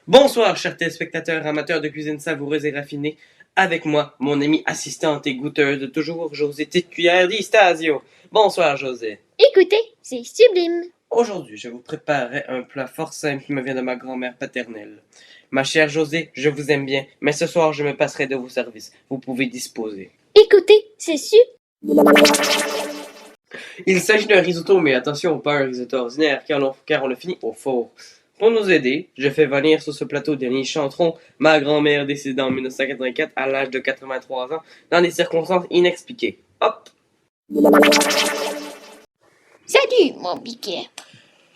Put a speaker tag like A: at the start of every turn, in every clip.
A: Bonsoir, chers téléspectateurs amateurs de cuisine savoureuse et raffinée. Avec moi, mon amie assistante et goûteuse de toujours, José Tite Cuillère di Stasio. Bonsoir, José.
B: Écoutez, c'est sublime.
A: Aujourd'hui, je vous préparerai un plat fort simple qui me vient de ma grand-mère paternelle. Ma chère José, je vous aime bien, mais ce soir, je me passerai de vos services. Vous pouvez disposer.
B: Écoutez, c'est
A: Il s'agit d'un risotto, mais attention, pas un risotto ordinaire, car on le finit au four. Pour nous aider, je fais venir sur ce plateau Denis Chantron, ma grand-mère décédée en 1984 à l'âge de 83 ans, dans des circonstances inexpliquées. Hop!
B: Salut, mon biquet.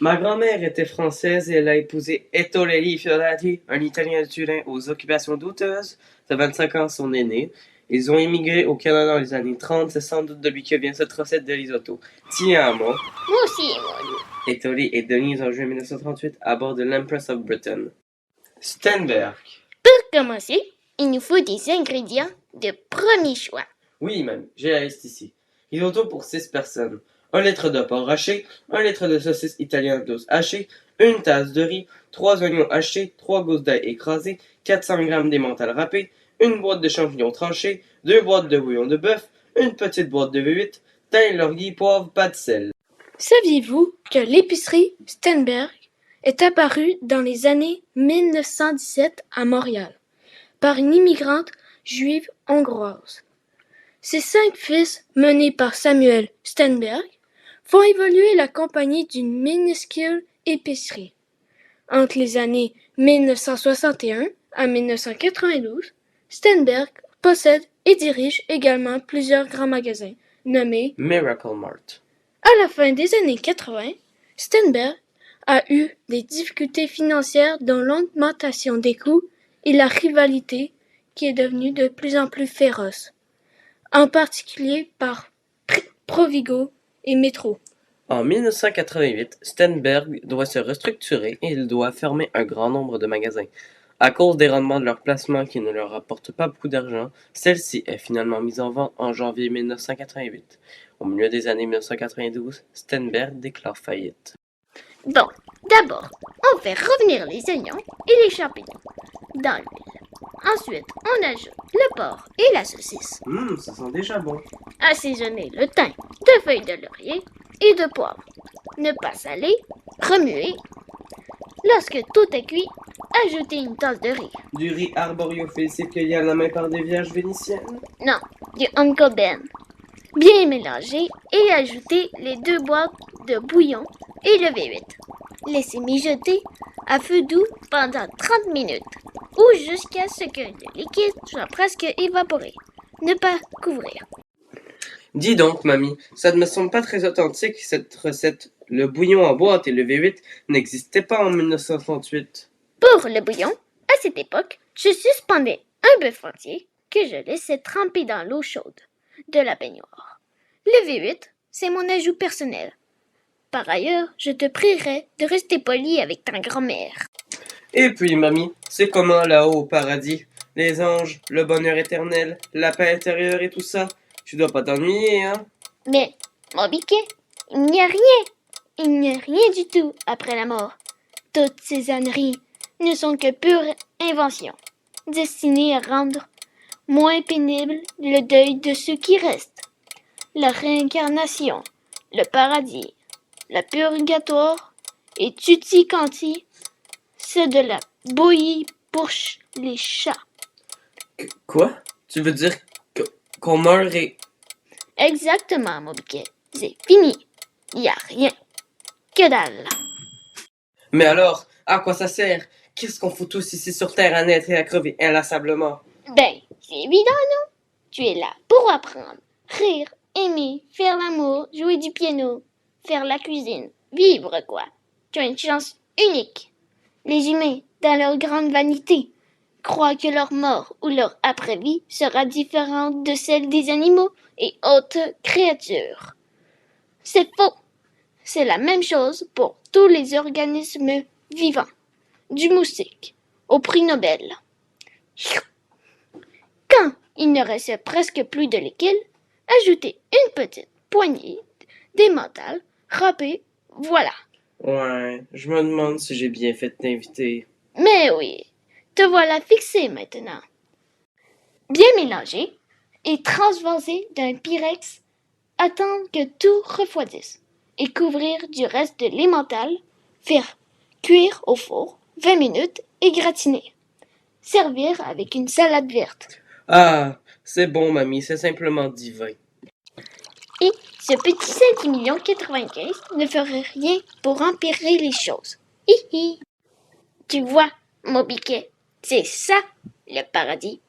A: Ma grand-mère était française et elle a épousé Ettore Fiorati, un Italien de Turin aux occupations douteuses. De 25 ans, son aîné. Ils ont émigré au Canada dans les années 30. C'est sans doute de lui que vient cette recette de risotto. Tiens à moi.
B: Moi aussi, mon loup.
A: Ettore et Denise ont joué en 1938 à bord de l'Empress of Britain. Stenberg.
B: Pour commencer, il nous faut des ingrédients de premier choix.
A: Oui, même, j'ai la liste ici. Risotto pour 6 personnes. 1 litre de porc haché, 1 litre de saucisse italienne douce hachée, 1 tasse de riz, 3 oignons hachés, 3 gousses d'ail écrasées, 400 g d'emmental râpé, 1 boîte de champignons tranchés, 2 boîtes de bouillon de bœuf, 1 petite boîte de V8, thym, laurier, poivre, pas de sel.
C: Saviez-vous que l'épicerie Stenberg est apparue dans les années 1917 à Montréal par une immigrante juive hongroise? Ses 5 fils, menés par Samuel Stenberg, font évoluer la compagnie d'une minuscule épicerie. Entre les années 1961 à 1992, Stenberg possède et dirige également plusieurs grands magasins nommés
A: Miracle Mart.
C: À la fin des années 80, Stenberg a eu des difficultés financières dont l'augmentation des coûts et la rivalité qui est devenue de plus en plus féroce, en particulier par Provigo et Metro.
A: En 1988, Stenberg doit se restructurer et il doit fermer un grand nombre de magasins. À cause des rendements de leur placement qui ne leur rapportent pas beaucoup d'argent, celle-ci est finalement mise en vente en janvier 1988. Au milieu des années 1992, Stenberg déclare faillite.
B: Bon, d'abord, on fait revenir les oignons et les champignons dans l'huile. Ensuite, on ajoute le porc et la saucisse.
A: Ça sent déjà bon.
B: Assaisonner le thym de feuilles de laurier et de poivre. Ne pas saler, remuer. Lorsque tout est cuit, ajoutez une tasse de riz.
A: Du riz arboriophile cueilli à la main par des vierges vénitiennes.
B: Non, du Uncle Ben. Bien mélanger et ajouter les 2 boîtes de bouillon et le V8. Laissez mijoter à feu doux pendant 30 minutes ou jusqu'à ce que le liquide soit presque évaporé. Ne pas couvrir.
A: Dis donc, mamie, ça ne me semble pas très authentique cette recette. Le bouillon en boîte et le V8 n'existaient pas en 1938.
B: Pour le bouillon, à cette époque, je suspendais un bœuf entier que je laissais tremper dans l'eau chaude de la baignoire. Le V8, c'est mon ajout personnel. Par ailleurs, je te prierai de rester poli avec ta grand-mère.
A: Et puis, mamie, c'est comment là-haut au paradis? Les anges, le bonheur éternel, la paix intérieure et tout ça? Tu dois pas t'ennuyer, hein?
B: Mais, mon biquet, il n'y a rien. Il n'y a rien du tout après la mort. Toutes ces âneries ne sont que pure invention, destinées à rendre moins pénible le deuil de ceux qui restent. La réincarnation, le paradis, le purgatoire et tutti quanti, c'est de la bouillie pour les chats.
A: Quoi? Tu veux dire qu'on meurt et...
B: Exactement, mon biquet. C'est fini. Il n'y a rien. Que dalle.
A: Mais alors, à quoi ça sert? Qu'est-ce qu'on fout tous ici sur Terre à naître et à crever inlassablement?
B: Ben, c'est évident, non? Tu es là pour apprendre, rire, aimer, faire l'amour, jouer du piano, faire la cuisine, vivre quoi. Tu as une chance unique. Les humains, dans leur grande vanité, croient que leur mort ou leur après-vie sera différente de celle des animaux et autres créatures. C'est faux. C'est la même chose pour tous les organismes vivants, du moustique au prix Nobel. Quand il ne reste presque plus de liquide, ajoutez une petite poignée d'emmental râpé, voilà.
A: Ouais, je me demande si j'ai bien fait de t'inviter.
B: Mais oui, te voilà fixé maintenant. Bien mélangé et transvasé d'un pyrex, attendre que tout refroidisse et couvrir du reste de l'emmental, faire cuire au four 20 minutes et gratiner. Servir avec une salade verte.
A: Ah, c'est bon, mamie, c'est simplement divin.
B: Et ce petit Saint-Émilion 95 ne ferait rien pour empirer les choses. Hi hi. Tu vois, mon biquet, c'est ça le paradis.